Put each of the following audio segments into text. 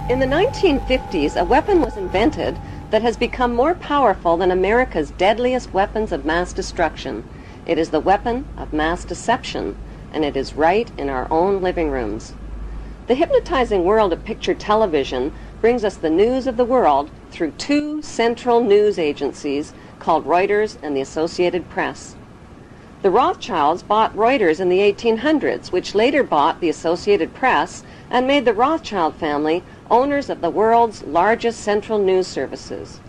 In the 1950s, a weapon was invented that has become more powerful than America's deadliest weapons of mass destruction. It is the weapon of mass deception, and it is right in our own living rooms. The hypnotizing world of picture television brings us the news of the world through two central news agencies called Reuters and the Associated Press. The Rothschilds bought Reuters in the 1800s, which later bought the Associated Press and made the Rothschild family owners of the world's largest central news services.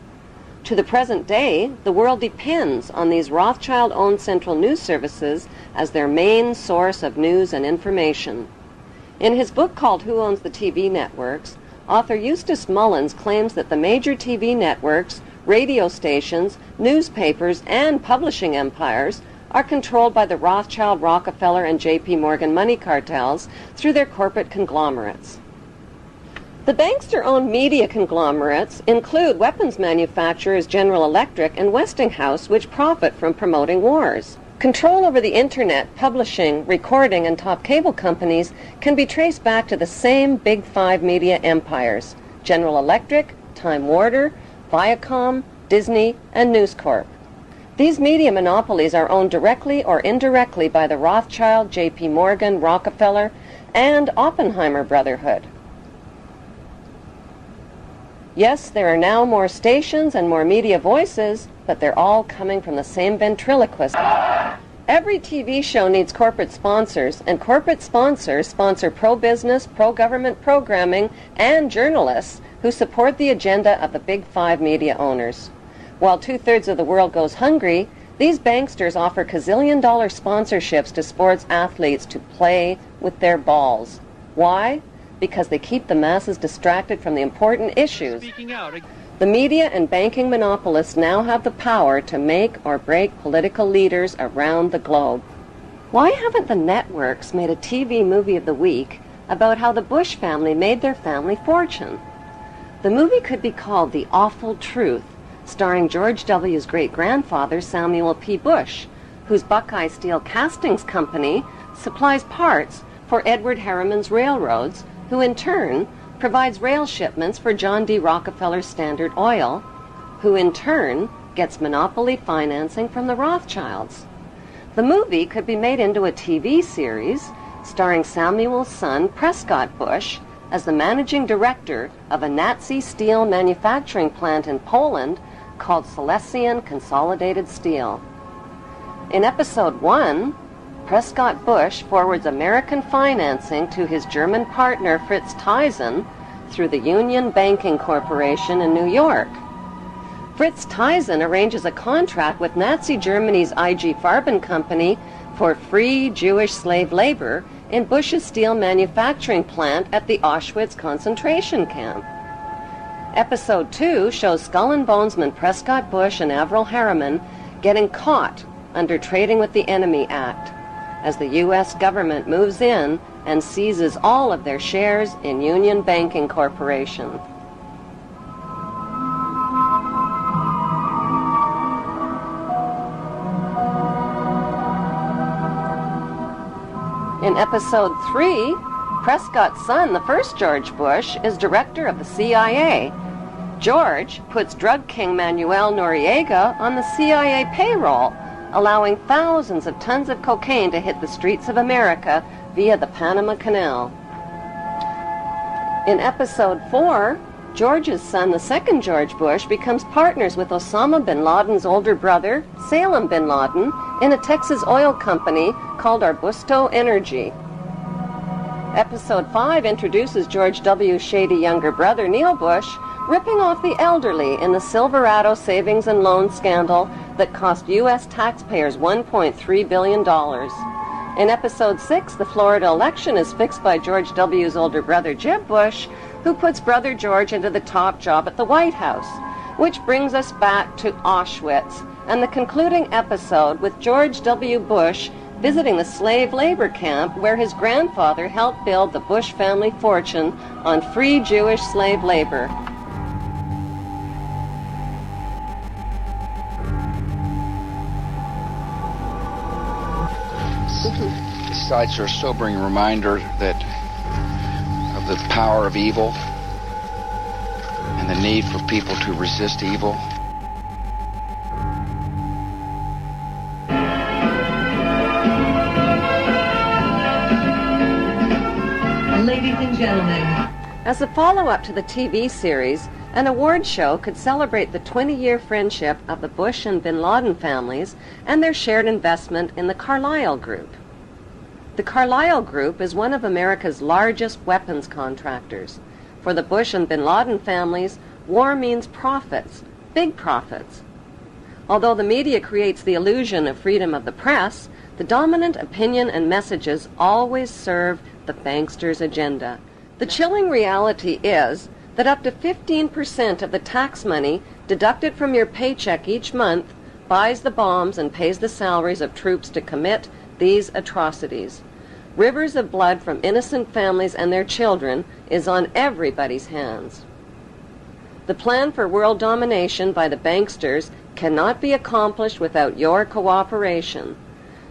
To the present day, the world depends on these Rothschild-owned central news services as their main source of news and information. In his book called Who Owns the TV Networks, author Eustace Mullins claims that the major TV networks, radio stations, newspapers, and publishing empires are controlled by the Rothschild, Rockefeller, and J.P. Morgan money cartels through their corporate conglomerates. The bankster-owned media conglomerates include weapons manufacturers General Electric and Westinghouse, which profit from promoting wars. Control over the Internet, publishing, recording, and top cable companies can be traced back to the same Big Five media empires: General Electric, Time Warner, Viacom, Disney, and News Corp. These media monopolies are owned directly or indirectly by the Rothschild, J.P. Morgan, Rockefeller, and Oppenheimer Brotherhood. Yes, there are now more stations and more media voices, but they're all coming from the same ventriloquist. Every TV show needs corporate sponsors, and corporate sponsors sponsor pro-business, pro-government programming, and journalists who support the agenda of the Big Five media owners. While 2/3 of the world goes hungry, these banksters offer gazillion-dollar sponsorships to sports athletes to play with their balls. Why? Because they keep the masses distracted from the important issues. The media and banking monopolists now have the power to make or break political leaders around the globe. Why haven't the networks made a TV movie of the week about how the Bush family made their family fortune? The movie could be called The Awful Truth, starring George W.'s great-grandfather, Samuel P. Bush, whose Buckeye Steel Castings Company supplies parts for Edward Harriman's railroads, who in turn provides rail shipments for John D. Rockefeller's Standard Oil, who in turn gets monopoly financing from the Rothschilds. The movie could be made into a TV series starring Samuel's son, Prescott Bush, as the managing director of a Nazi steel manufacturing plant in Poland called Silesian Consolidated Steel. In episode 1, Prescott Bush forwards American financing to his German partner Fritz Thyssen through the Union Banking Corporation in New York. Fritz Thyssen arranges a contract with Nazi Germany's IG Farben Company for free Jewish slave labor in Bush's steel manufacturing plant at the Auschwitz concentration camp. Episode 2 shows Skull and Bonesman Prescott Bush and Averell Harriman getting caught under Trading with the Enemy Act, as the U.S. government moves in and seizes all of their shares in Union Banking Corporation. In episode 3, Prescott's son, the first George Bush, is director of the CIA. George puts drug king Manuel Noriega on the CIA payroll, allowing thousands of tons of cocaine to hit the streets of America via the Panama Canal. In episode 4, George's son, the second George Bush, becomes partners with Osama bin Laden's older brother, Salem bin Laden, in a Texas oil company called Arbusto Energy. Episode 5 introduces George W.'s shady younger brother, Neil Bush, ripping off the elderly in the Silverado savings and loan scandal that cost U.S. taxpayers $1.3 billion. In episode 6, the Florida election is fixed by George W.'s older brother, Jeb Bush, who puts brother George into the top job at the White House, which brings us back to Auschwitz and the concluding episode with George W. Bush visiting the slave labor camp where his grandfather helped build the Bush family fortune on free Jewish slave labor. The sites are a sobering reminder that of the power of evil and the need for people to resist evil. Ladies and gentlemen. As a follow-up to the TV series, an award show could celebrate the 20-year friendship of the Bush and Bin Laden families and their shared investment in the Carlyle Group. The Carlyle Group is one of America's largest weapons contractors. For the Bush and Bin Laden families, war means profits, big profits. Although the media creates the illusion of freedom of the press, the dominant opinion and messages always serve the banksters' agenda. The chilling reality is that up to 15% of the tax money deducted from your paycheck each month buys the bombs and pays the salaries of troops to commit these atrocities. Rivers of blood from innocent families and their children is on everybody's hands. The plan for world domination by the banksters cannot be accomplished without your cooperation.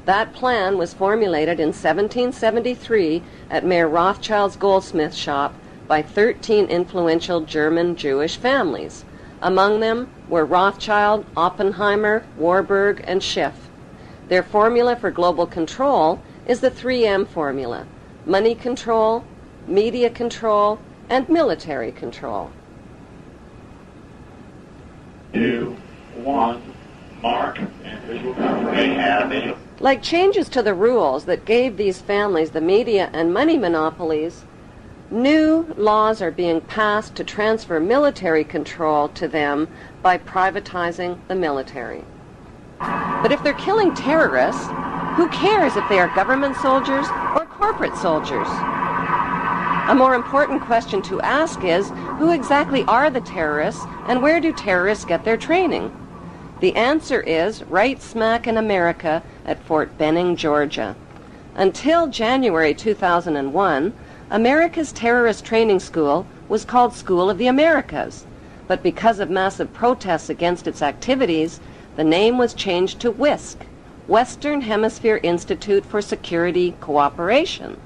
That plan was formulated in 1773 at Mayer Rothschild's goldsmith shop by 13 influential German Jewish families. Among them were Rothschild, Oppenheimer, Warburg, and Schiff. Their formula for global control is the 3M formula: money control, media control, and military control. 2, 1, mark, and visual confirmation. Like changes to the rules that gave these families the media and money monopolies, new laws are being passed to transfer military control to them by privatizing the military. But if they're killing terrorists, who cares if they are government soldiers or corporate soldiers? A more important question to ask is, who exactly are the terrorists and where do terrorists get their training? The answer is right smack in America at Fort Benning, Georgia. Until January 2001, America's terrorist training school was called School of the Americas, but because of massive protests against its activities, the name was changed to WISC, Western Hemisphere Institute for Security Cooperation.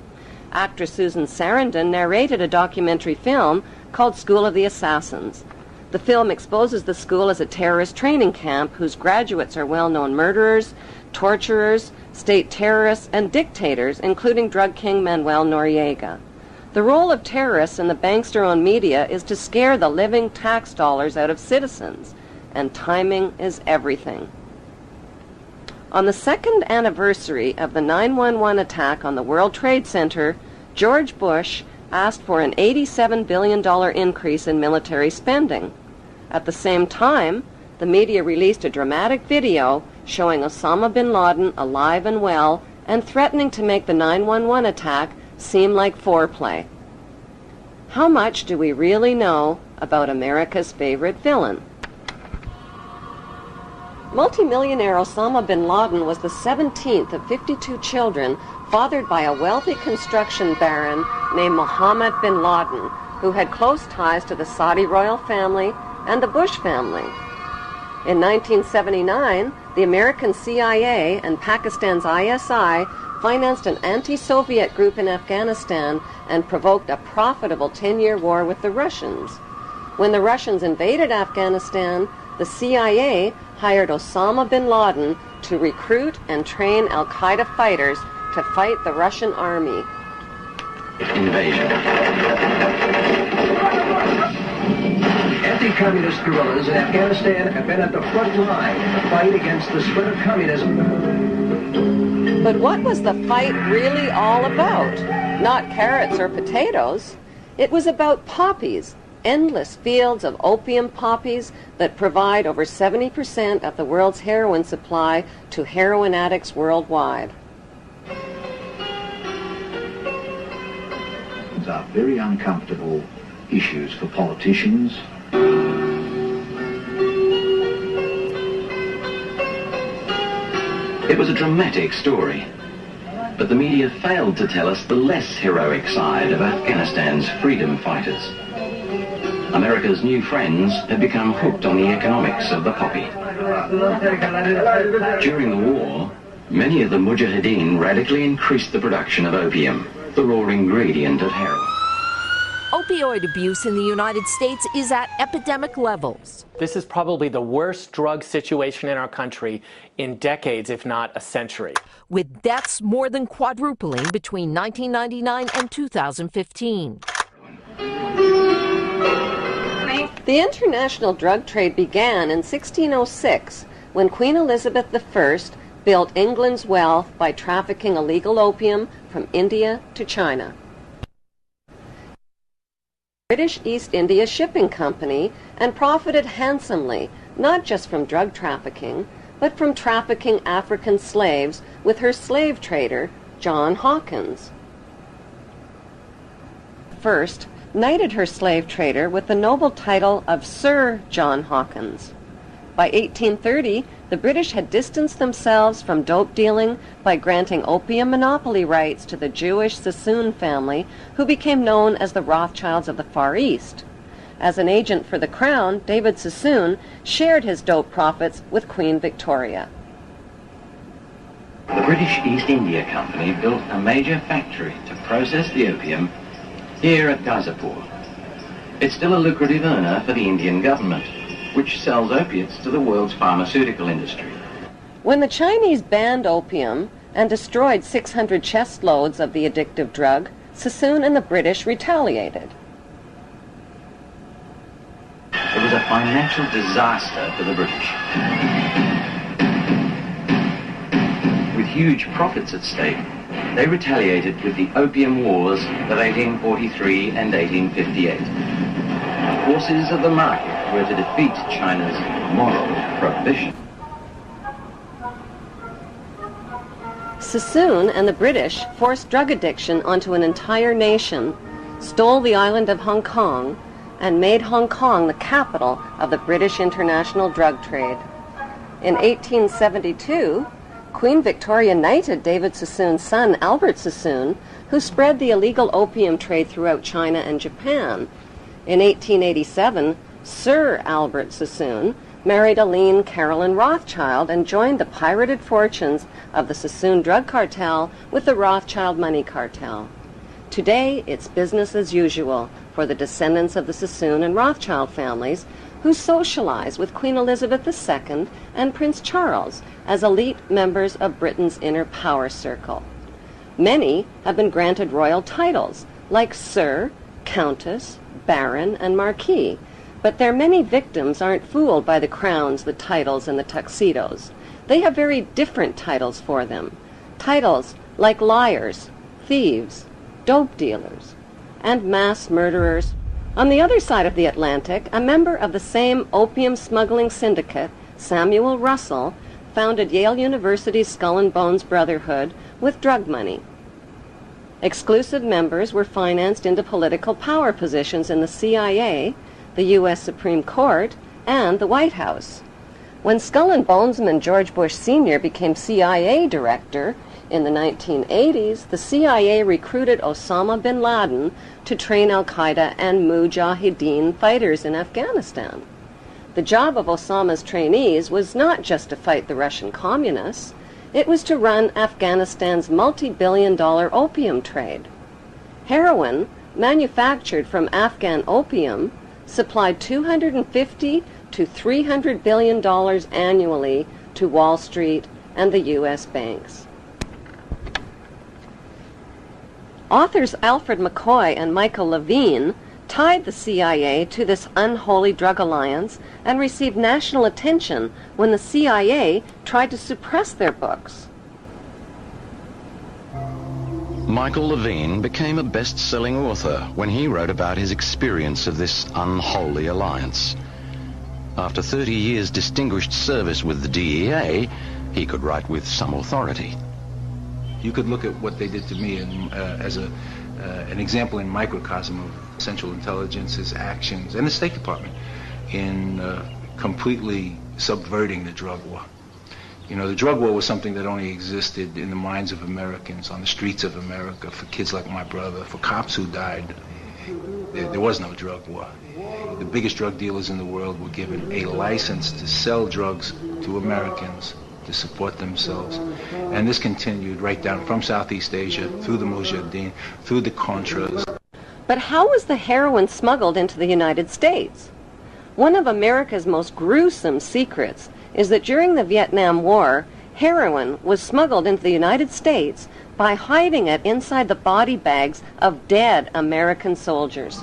Actress Susan Sarandon narrated a documentary film called School of the Assassins. The film exposes the school as a terrorist training camp whose graduates are well-known murderers, torturers, state terrorists, and dictators, including drug king Manuel Noriega. The role of terrorists in the bankster-owned media is to scare the living tax dollars out of citizens, and timing is everything. On the second anniversary of the 9/11 attack on the World Trade Center, George Bush asked for an $87 billion increase in military spending. At the same time, the media released a dramatic video showing Osama bin Laden alive and well and threatening to make the 9/11 attack seem like foreplay. How much do we really know about America's favorite villain? Multimillionaire Osama bin Laden was the 17th of 52 children fathered by a wealthy construction baron named Mohammed bin Laden, who had close ties to the Saudi royal family and the Bush family. In 1979, the American CIA and Pakistan's ISI financed an anti-Soviet group in Afghanistan and provoked a profitable 10-year war with the Russians. When the Russians invaded Afghanistan, the CIA hired Osama bin Laden to recruit and train al-Qaeda fighters to fight the Russian army. Invasion. Anti-communist guerrillas in Afghanistan have been at the front line in the fight against the spread of communism. But what was the fight really all about? Not carrots or potatoes. It was about poppies, endless fields of opium poppies that provide over 70% of the world's heroin supply to heroin addicts worldwide. These are very uncomfortable issues for politicians. It was a dramatic story, but the media failed to tell us the less heroic side of Afghanistan's freedom fighters. America's new friends had become hooked on the economics of the poppy. During the war, many of the mujahideen radically increased the production of opium, the raw ingredient of heroin. Opioid abuse in the United States is at epidemic levels. This is probably the worst drug situation in our country in decades, if not a century. With deaths more than quadrupling between 1999 and 2015. The international drug trade began in 1606 when Queen Elizabeth I built England's wealth by trafficking illegal opium from India to China. British East India Shipping Company and profited handsomely, not just from drug trafficking, but from trafficking African slaves with her slave trader, John Hawkins. First, knighted her slave trader with the noble title of Sir John Hawkins. By 1830, the British had distanced themselves from dope dealing by granting opium monopoly rights to the Jewish Sassoon family, who became known as the Rothschilds of the Far East. As an agent for the Crown, David Sassoon shared his dope profits with Queen Victoria. The British East India Company built a major factory to process the opium here at Gazipur. It's still a lucrative earner for the Indian government, which sells opiates to the world's pharmaceutical industry. When the Chinese banned opium and destroyed 600 chest loads of the addictive drug, Sassoon and the British retaliated. It was a financial disaster for the British. With huge profits at stake, they retaliated with the Opium Wars of 1843 and 1858. The forces of the market were to defeat China's moral prohibition. Sassoon and the British forced drug addiction onto an entire nation, stole the island of Hong Kong, and made Hong Kong the capital of the British international drug trade. In 1872, Queen Victoria knighted David Sassoon's son, Albert Sassoon, who spread the illegal opium trade throughout China and Japan. In 1887, Sir Albert Sassoon married Aline Carolyn Rothschild and joined the pirated fortunes of the Sassoon drug cartel with the Rothschild money cartel. Today, it's business as usual for the descendants of the Sassoon and Rothschild families, who socialize with Queen Elizabeth II and Prince Charles as elite members of Britain's inner power circle. Many have been granted royal titles, like Sir, Countess, Baron, and Marquis, but their many victims aren't fooled by the crowns, the titles, and the tuxedos. They have very different titles for them. Titles like liars, thieves, dope dealers, and mass murderers. On the other side of the Atlantic, a member of the same opium smuggling syndicate, Samuel Russell, founded Yale University's Skull and Bones Brotherhood with drug money. Exclusive members were financed into political power positions in the CIA, the U.S. Supreme Court, and the White House. When Skull and Bonesman George Bush Sr. became CIA director in the 1980s, the CIA recruited Osama bin Laden to train al-Qaeda and Mujahideen fighters in Afghanistan. The job of Osama's trainees was not just to fight the Russian communists, it was to run Afghanistan's multi-billion-dollar opium trade. Heroin, manufactured from Afghan opium, supplied $250 to $300 billion annually to Wall Street and the U.S. banks. Authors Alfred McCoy and Michael Levine tied the CIA to this unholy drug alliance and received national attention when the CIA tried to suppress their books. Michael Levine became a best-selling author when he wrote about his experience of this unholy alliance. After 30 years' distinguished service with the DEA, he could write with some authority. You could look at what they did to me as an example in microcosm of Central Intelligence's actions and the State Department in completely subverting the drug war. You know, the drug war was something that only existed in the minds of Americans, on the streets of America, for kids like my brother, for cops who died. There was no drug war. The biggest drug dealers in the world were given a license to sell drugs to Americans to support themselves. And this continued right down from Southeast Asia, through the Mujahideen, through the Contras. But how was the heroin smuggled into the United States? One of America's most gruesome secrets is that during the Vietnam War, heroin was smuggled into the United States by hiding it inside the body bags of dead American soldiers.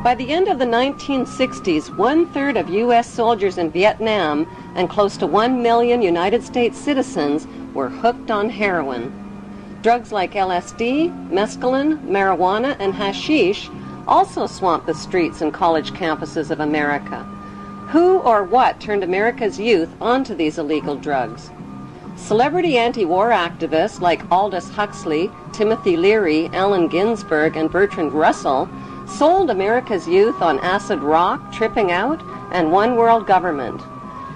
By the end of the 1960s, 1/3 of U.S. soldiers in Vietnam and close to 1 million United States citizens were hooked on heroin. Drugs like LSD, mescaline, marijuana, and hashish also swamped the streets and college campuses of America. Who or what turned America's youth onto these illegal drugs? Celebrity anti-war activists like Aldous Huxley, Timothy Leary, Allen Ginsberg, and Bertrand Russell sold America's youth on acid rock, tripping out, and one world government.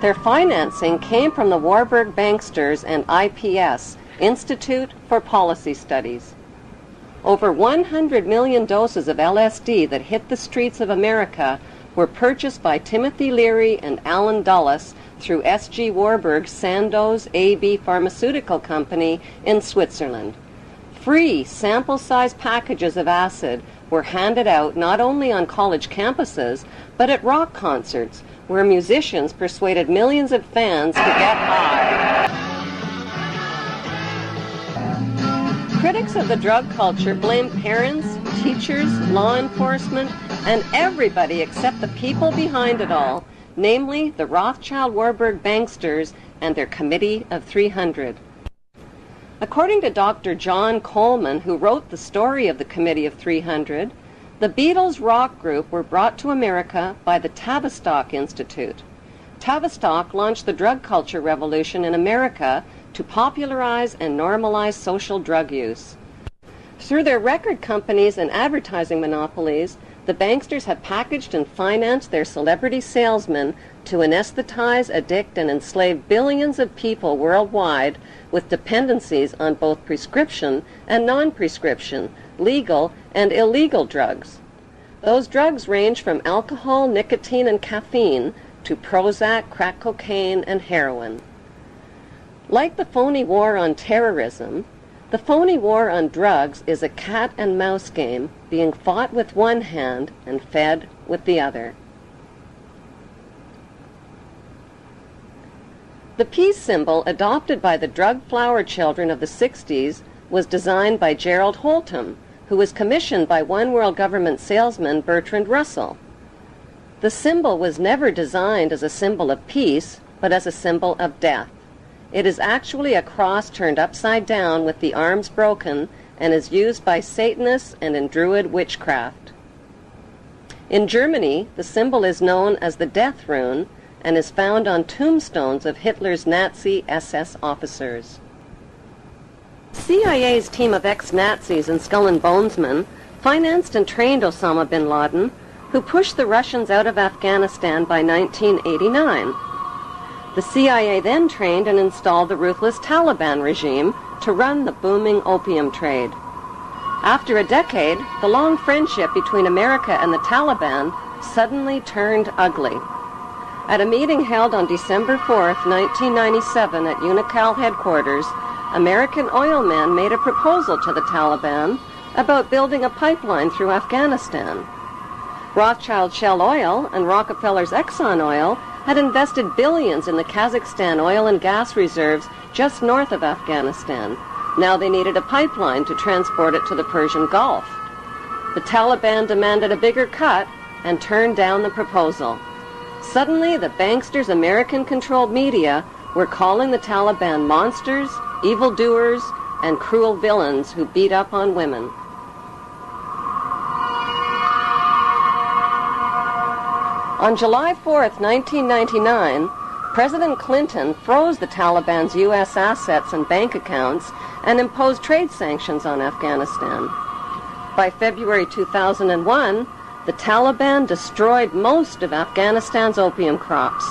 Their financing came from the Warburg Banksters and IPS, Institute for Policy Studies. Over 100 million doses of LSD that hit the streets of America were purchased by Timothy Leary and Alan Dulles through S.G. Warburg's Sandoz AB Pharmaceutical Company in Switzerland. Free sample-sized packages of acid were handed out not only on college campuses, but at rock concerts, where musicians persuaded millions of fans to get high. Critics of the drug culture blame parents, teachers, law enforcement, and everybody except the people behind it all, namely the Rothschild-Warburg banksters and their Committee of 300. According to Dr. John Coleman, who wrote the story of the Committee of 300, the Beatles rock group were brought to America by the Tavistock Institute. Tavistock launched the drug culture revolution in America to popularize and normalize social drug use. Through their record companies and advertising monopolies, the banksters have packaged and financed their celebrity salesmen to anesthetize, addict, and enslave billions of people worldwide with dependencies on both prescription and non-prescription, legal and illegal drugs. Those drugs range from alcohol, nicotine, and caffeine to Prozac, crack cocaine, and heroin. Like the phony war on terrorism, the phony war on drugs is a cat and mouse game being fought with one hand and fed with the other. The peace symbol adopted by the drug flower children of the 60s was designed by Gerald Holtham, who was commissioned by One World Government salesman Bertrand Russell. The symbol was never designed as a symbol of peace, but as a symbol of death. It is actually a cross turned upside down with the arms broken and is used by Satanists and in Druid witchcraft. In Germany, the symbol is known as the Death Rune and is found on tombstones of Hitler's Nazi SS officers. CIA's team of ex-Nazis and Skull and Bonesmen financed and trained Osama bin Laden, who pushed the Russians out of Afghanistan by 1989. The CIA then trained and installed the ruthless Taliban regime to run the booming opium trade. After a decade, the long friendship between America and the Taliban suddenly turned ugly. At a meeting held on December 4th, 1997 at Unocal headquarters, American oil men made a proposal to the Taliban about building a pipeline through Afghanistan. Rothschild Shell Oil and Rockefeller's Exxon Oil had invested billions in the Kazakhstan oil and gas reserves just north of Afghanistan. Now they needed a pipeline to transport it to the Persian Gulf. The Taliban demanded a bigger cut and turned down the proposal. Suddenly, the banksters' American-controlled media were calling the Taliban monsters, evildoers, and cruel villains who beat up on women. On July 4th, 1999, President Clinton froze the Taliban's U.S. assets and bank accounts and imposed trade sanctions on Afghanistan. By February 2001, the Taliban destroyed most of Afghanistan's opium crops.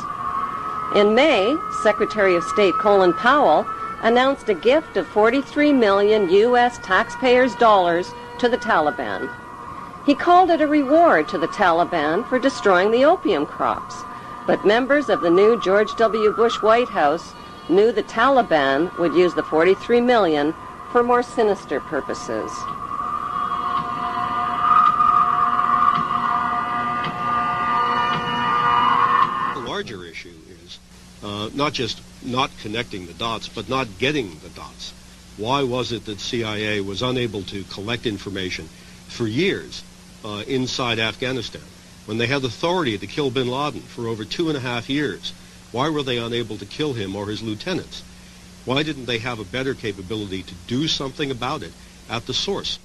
In May, Secretary of State Colin Powell announced a gift of 43 million U.S. taxpayers' dollars to the Taliban. He called it a reward to the Taliban for destroying the opium crops, but members of the new George W. Bush White House knew the Taliban would use the 43 million for more sinister purposes. larger issue is not just not connecting the dots, but not getting the dots. Why was it that CIA was unable to collect information for years inside Afghanistan when they had authority to kill bin Laden for over 2.5 years? Why were they unable to kill him or his lieutenants? Why didn't they have a better capability to do something about it at the source?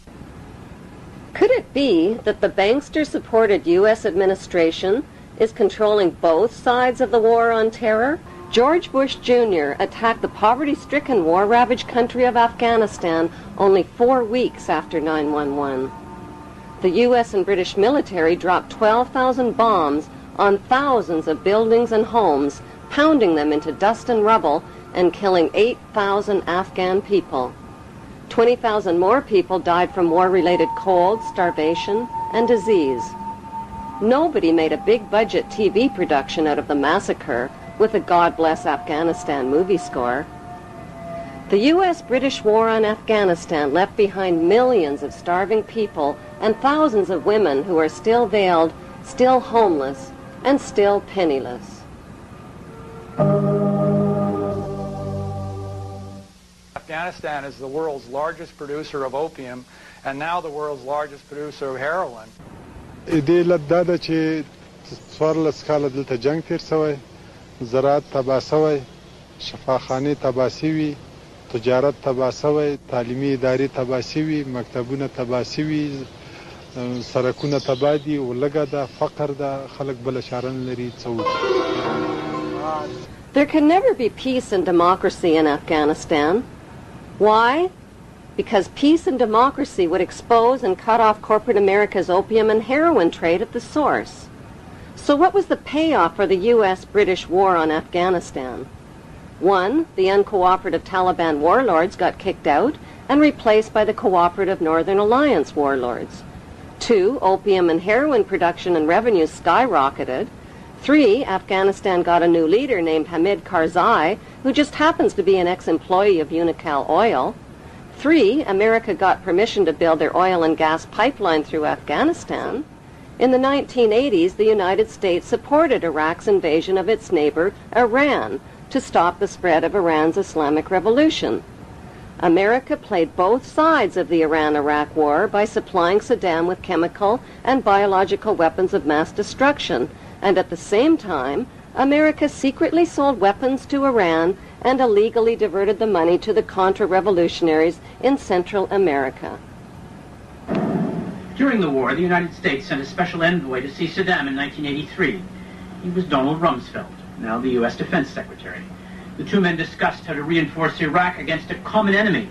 Could it be that the bankster-supported U.S. administration is controlling both sides of the war on terror? George Bush Jr. attacked the poverty-stricken, war-ravaged country of Afghanistan only 4 weeks after 9/11. The U.S. and British military dropped 12,000 bombs on thousands of buildings and homes, pounding them into dust and rubble and killing 8,000 Afghan people. 20,000 more people died from war-related cold, starvation, and disease. Nobody made a big-budget TV production out of the massacre with a God Bless Afghanistan movie score. The U.S.-British war on Afghanistan left behind millions of starving people and thousands of women who are still veiled, still homeless, and still penniless. Afghanistan is the world's largest producer of opium and now the world's largest producer of heroin. دې لد دا ده چې 14 کاله دلته جنگ تیر شوی، زراعت تباه شوی، شفاخانې تباه شوي، تجارت تباه شوی، تعلیمي ادارې تباه شوي، مکتبونه تباه شوي، سرکونه تباه دي، ولږه ده، فقر ده، خلک بله چاره نه لري څه وکړي. There can never be peace and democracy in Afghanistan. Why? Because peace and democracy would expose and cut off corporate America's opium and heroin trade at the source. So what was the payoff for the U.S.-British war on Afghanistan? 1. The uncooperative Taliban warlords got kicked out and replaced by the cooperative Northern Alliance warlords. 2. Opium and heroin production and revenues skyrocketed. 3. Afghanistan got a new leader named Hamid Karzai, who just happens to be an ex-employee of Unocal Oil. 3. America got permission to build their oil and gas pipeline through Afghanistan. In the 1980s, the United States supported Iraq's invasion of its neighbor, Iran, to stop the spread of Iran's Islamic Revolution. America played both sides of the Iran-Iraq war by supplying Saddam with chemical and biological weapons of mass destruction, and at the same time, America secretly sold weapons to Iran and illegally diverted the money to the Contra-revolutionaries in Central America. During the war, the United States sent a special envoy to see Saddam in 1983. He was Donald Rumsfeld, now the U.S. Defense Secretary. The two men discussed how to reinforce Iraq against a common enemy.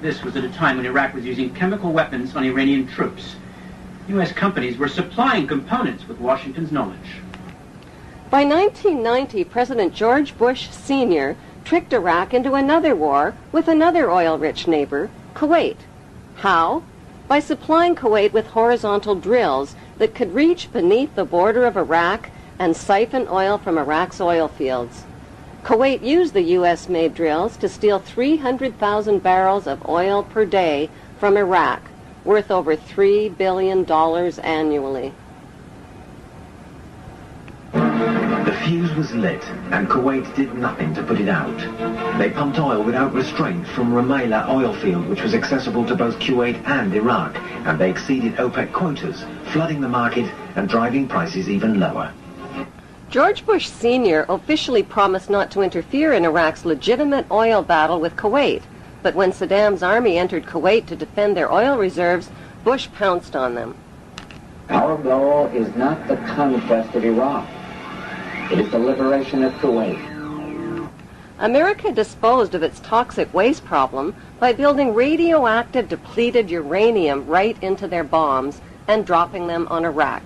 This was at a time when Iraq was using chemical weapons on Iranian troops. U.S. companies were supplying components with Washington's knowledge. By 1990, President George Bush Sr. tricked Iraq into another war with another oil-rich neighbor, Kuwait. How? By supplying Kuwait with horizontal drills that could reach beneath the border of Iraq and siphon oil from Iraq's oil fields. Kuwait used the U.S.-made drills to steal 300,000 barrels of oil per day from Iraq, worth over $3 billion annually. The fuse was lit, and Kuwait did nothing to put it out. They pumped oil without restraint from Rumaila oil field, which was accessible to both Kuwait and Iraq, and they exceeded OPEC quotas, flooding the market and driving prices even lower. George Bush Sr. officially promised not to interfere in Iraq's legitimate oil battle with Kuwait, but when Saddam's army entered Kuwait to defend their oil reserves, Bush pounced on them. Our goal is not the conquest of Iraq. It is the liberation of Kuwait. America disposed of its toxic waste problem by building radioactive depleted uranium right into their bombs and dropping them on Iraq.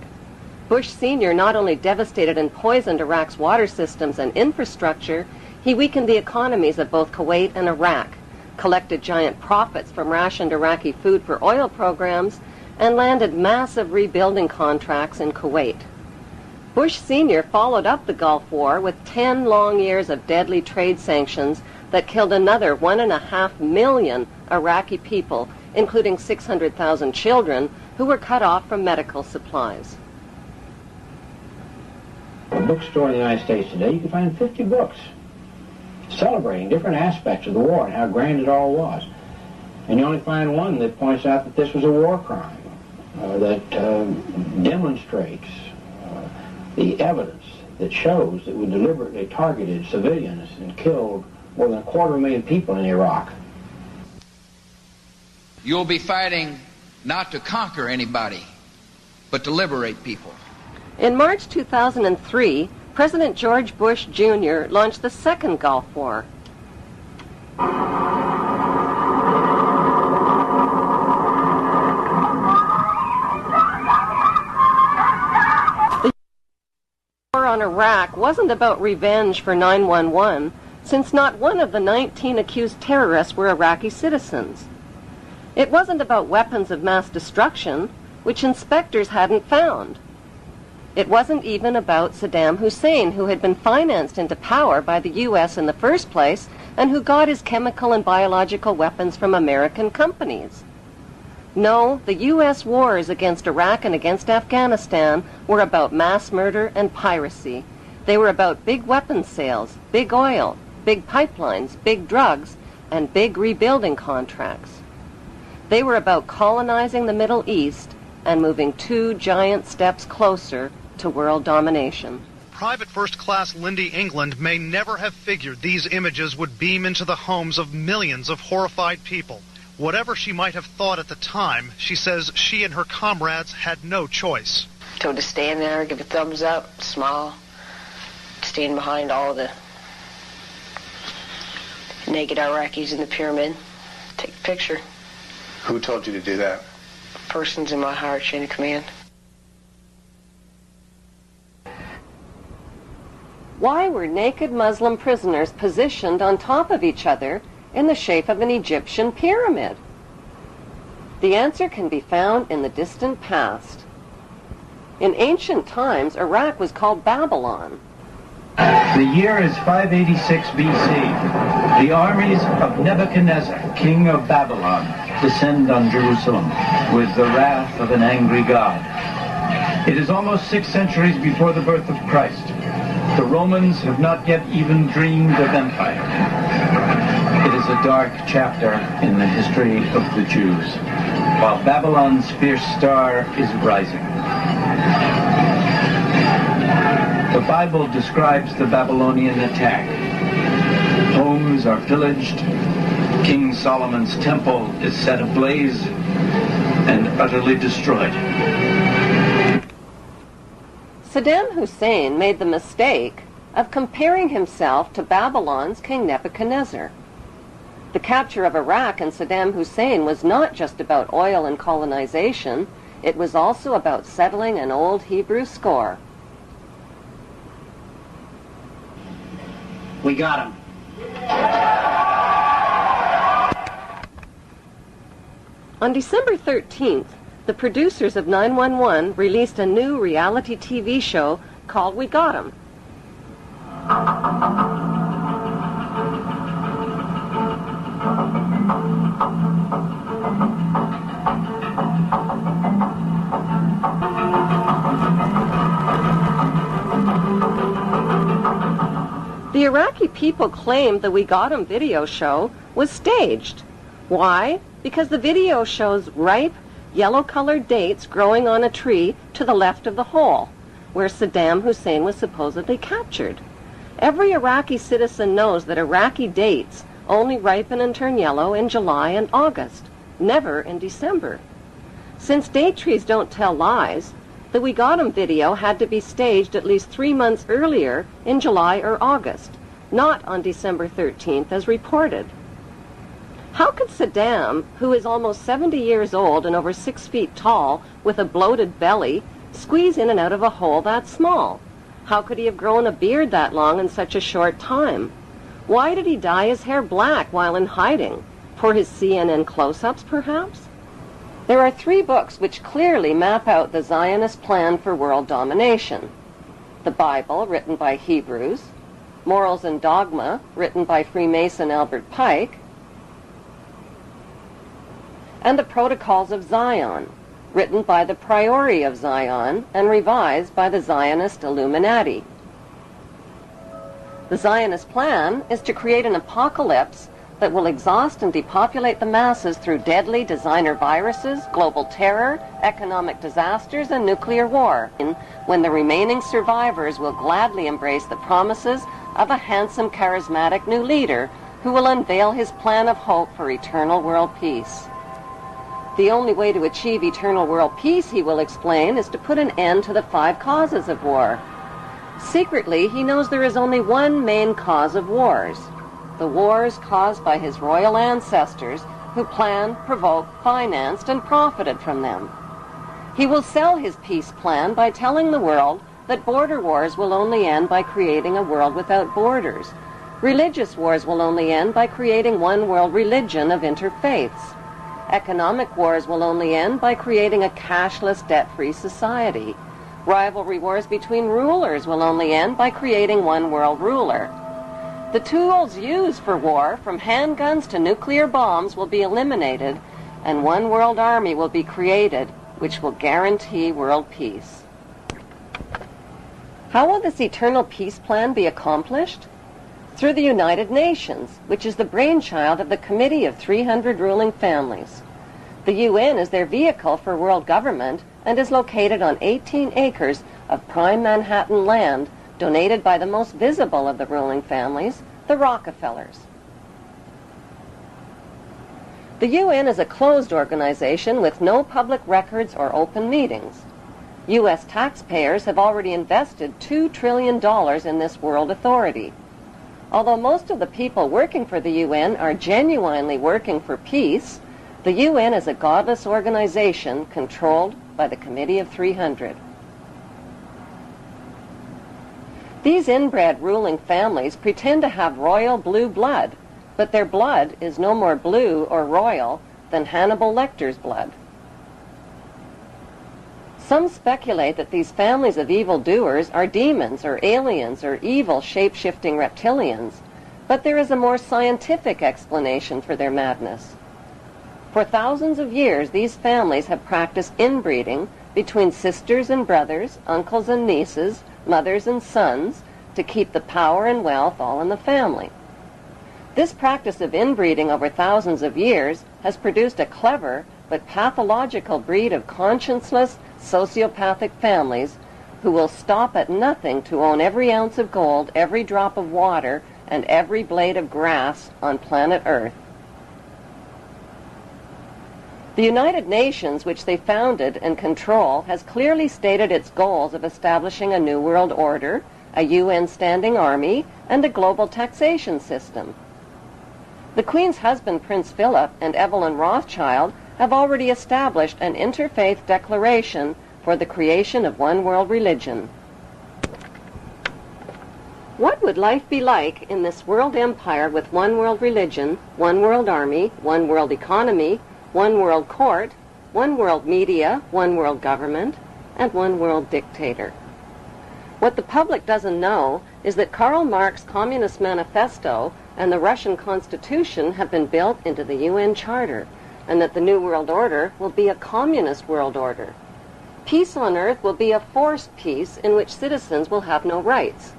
Bush Sr. not only devastated and poisoned Iraq's water systems and infrastructure, he weakened the economies of both Kuwait and Iraq, collected giant profits from rationed Iraqi food for oil programs, and landed massive rebuilding contracts in Kuwait. Bush Sr. followed up the Gulf War with 10 long years of deadly trade sanctions that killed another 1.5 million Iraqi people, including 600,000 children who were cut off from medical supplies. bookstore in the United States today, you can find 50 books celebrating different aspects of the war and how grand it all was. And you only find one that points out that this was a war crime, that demonstrates the evidence that shows that we deliberately targeted civilians and killed more than 250,000 people in Iraq. You'll be fighting not to conquer anybody, but to liberate people. In March 2003, President George Bush Jr. launched the second Gulf War. The war on Iraq wasn't about revenge for 9/11, since not one of the 19 accused terrorists were Iraqi citizens. It wasn't about weapons of mass destruction, which inspectors hadn't found. It wasn't even about Saddam Hussein, who had been financed into power by the U.S. in the first place and who got his chemical and biological weapons from American companies. No, the U.S. wars against Iraq and against Afghanistan were about mass murder and piracy. They were about big weapons sales, big oil, big pipelines, big drugs, and big rebuilding contracts. They were about colonizing the Middle East and moving 2 giant steps closer to world domination. Private First Class Lindy England may never have figured these images would beam into the homes of millions of horrified people. Whatever she might have thought at the time, she says she and her comrades had no choice. So to stand there, give a thumbs up, smile, stand behind all the naked Iraqis in the pyramid, take a picture. Who told you to do that? Persons in my higher chain of command. Why were naked Muslim prisoners positioned on top of each other in the shape of an Egyptian pyramid? The answer can be found in the distant past. In ancient times, Iraq was called Babylon. The year is 586 BC. The armies of Nebuchadnezzar, king of Babylon, descend on Jerusalem with the wrath of an angry God. It is almost 6 centuries before the birth of Christ. The Romans have not yet even dreamed of empire. It is a dark chapter in the history of the Jews, while Babylon's fierce star is rising. The Bible describes the Babylonian attack. Homes are pillaged, King Solomon's temple is set ablaze and utterly destroyed. Saddam Hussein made the mistake of comparing himself to Babylon's King Nebuchadnezzar. The capture of Iraq and Saddam Hussein was not just about oil and colonization, it was also about settling an old Hebrew score. We got him. On December 13th, the producers of 911 released a new reality TV show called We Got 'Em. The Iraqi people claimed the We Got 'Em video show was staged. Why? Because the video shows ripe, yellow-colored dates growing on a tree to the left of the hole, where Saddam Hussein was supposedly captured. Every Iraqi citizen knows that Iraqi dates only ripen and turn yellow in July and August, never in December. Since date trees don't tell lies, the We Got 'Em video had to be staged at least 3 months earlier in July or August, not on December 13th as reported. How could Saddam, who is almost 70 years old and over 6 feet tall with a bloated belly, squeeze in and out of a hole that small? How could he have grown a beard that long in such a short time? Why did he dye his hair black while in hiding? For his CNN close-ups, perhaps? There are 3 books which clearly map out the Zionist plan for world domination. The Bible, written by Hebrews, Morals and Dogma, written by Freemason Albert Pike, and the Protocols of Zion, written by the Priori of Zion and revised by the Zionist Illuminati. The Zionist plan is to create an apocalypse that will exhaust and depopulate the masses through deadly designer viruses, global terror, economic disasters, and nuclear war, when the remaining survivors will gladly embrace the promises of a handsome, charismatic new leader who will unveil his plan of hope for eternal world peace. The only way to achieve eternal world peace, he will explain, is to put an end to the 5 causes of war. Secretly, he knows there is only one main cause of wars: the wars caused by his royal ancestors who planned, provoked, financed, and profited from them. He will sell his peace plan by telling the world that border wars will only end by creating a world without borders. Religious wars will only end by creating one world religion of interfaiths. Economic wars will only end by creating a cashless, debt-free society. Rivalry wars between rulers will only end by creating one world ruler. The tools used for war, from handguns to nuclear bombs, will be eliminated, and one world army will be created, which will guarantee world peace. How will this eternal peace plan be accomplished? Through the United Nations, which is the brainchild of the Committee of 300 Ruling Families. The UN is their vehicle for world government and is located on 18 acres of prime Manhattan land donated by the most visible of the ruling families, the Rockefellers. The UN is a closed organization with no public records or open meetings. U.S. taxpayers have already invested $2 trillion in this world authority. Although most of the people working for the UN are genuinely working for peace, the UN is a godless organization controlled by the Committee of 300. These inbred ruling families pretend to have royal blue blood, but their blood is no more blue or royal than Hannibal Lecter's blood. Some speculate that these families of evildoers are demons or aliens or evil shape-shifting reptilians, but there is a more scientific explanation for their madness. For thousands of years, these families have practiced inbreeding between sisters and brothers, uncles and nieces, mothers and sons, to keep the power and wealth all in the family. This practice of inbreeding over thousands of years has produced a clever but pathological breed of conscienceless, sociopathic families who will stop at nothing to own every ounce of gold, every drop of water, and every blade of grass on planet Earth. The United Nations, which they founded and control, has clearly stated its goals of establishing a new world order, a UN standing army, and a global taxation system. The Queen's husband, Prince Philip, and Evelyn Rothschild have already established an interfaith declaration for the creation of one world religion. What would life be like in this world empire with one world religion, one world army, one world economy, one world court, one world media, one world government, and one world dictator? What the public doesn't know is that Karl Marx's Communist Manifesto and the Russian Constitution have been built into the UN Charter, and that the New World Order will be a communist world order. Peace on earth will be a forced peace in which citizens will have no rights.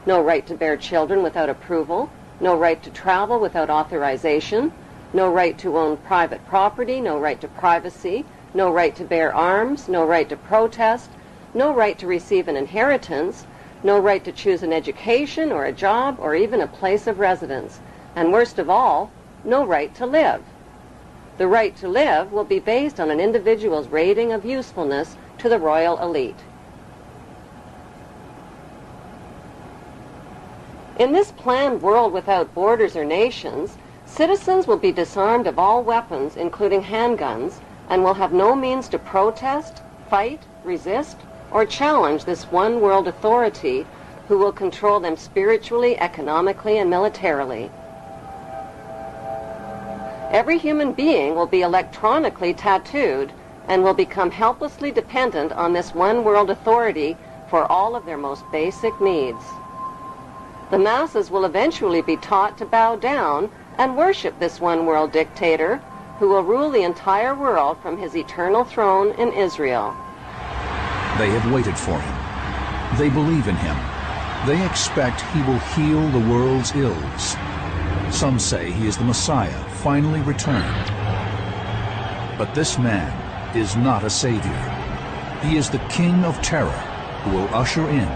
No right to bear children without approval, no right to travel without authorization, no right to own private property, no right to privacy, no right to bear arms, no right to protest, no right to receive an inheritance, no right to choose an education or a job or even a place of residence, and worst of all, no right to live. The right to live will be based on an individual's rating of usefulness to the royal elite. In this planned world without borders or nations, citizens will be disarmed of all weapons, including handguns, and will have no means to protest, fight, resist, or challenge this one world authority who will control them spiritually, economically, and militarily. Every human being will be electronically tattooed and will become helplessly dependent on this one world authority for all of their most basic needs. The masses will eventually be taught to bow down and worship this one world dictator who will rule the entire world from his eternal throne in Israel. They have waited for him. They believe in him. They expect he will heal the world's ills. Some say he is the Messiah, finally returned. But this man is not a savior. He is the King of Terror, who will usher in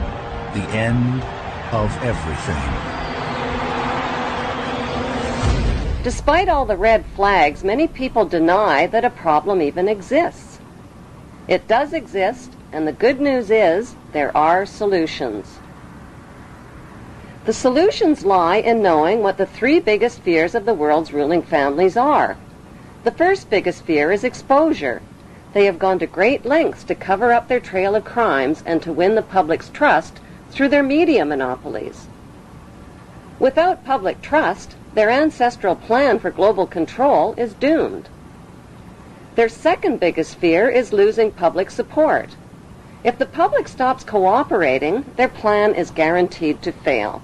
the end of everything. Despite all the red flags, many people deny that a problem even exists. It does exist, and the good news is there are solutions. The solutions lie in knowing what the three biggest fears of the world's ruling families are. The first biggest fear is exposure. They have gone to great lengths to cover up their trail of crimes and to win the public's trust through their media monopolies. Without public trust, their ancestral plan for global control is doomed. Their second biggest fear is losing public support. If the public stops cooperating, their plan is guaranteed to fail.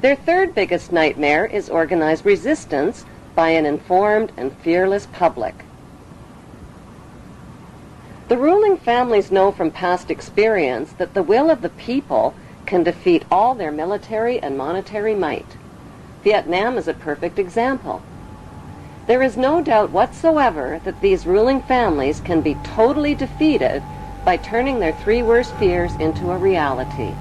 Their third biggest nightmare is organized resistance by an informed and fearless public. The ruling families know from past experience that the will of the people can defeat all their military and monetary might. Vietnam is a perfect example. There is no doubt whatsoever that these ruling families can be totally defeated by turning their three worst fears into a reality.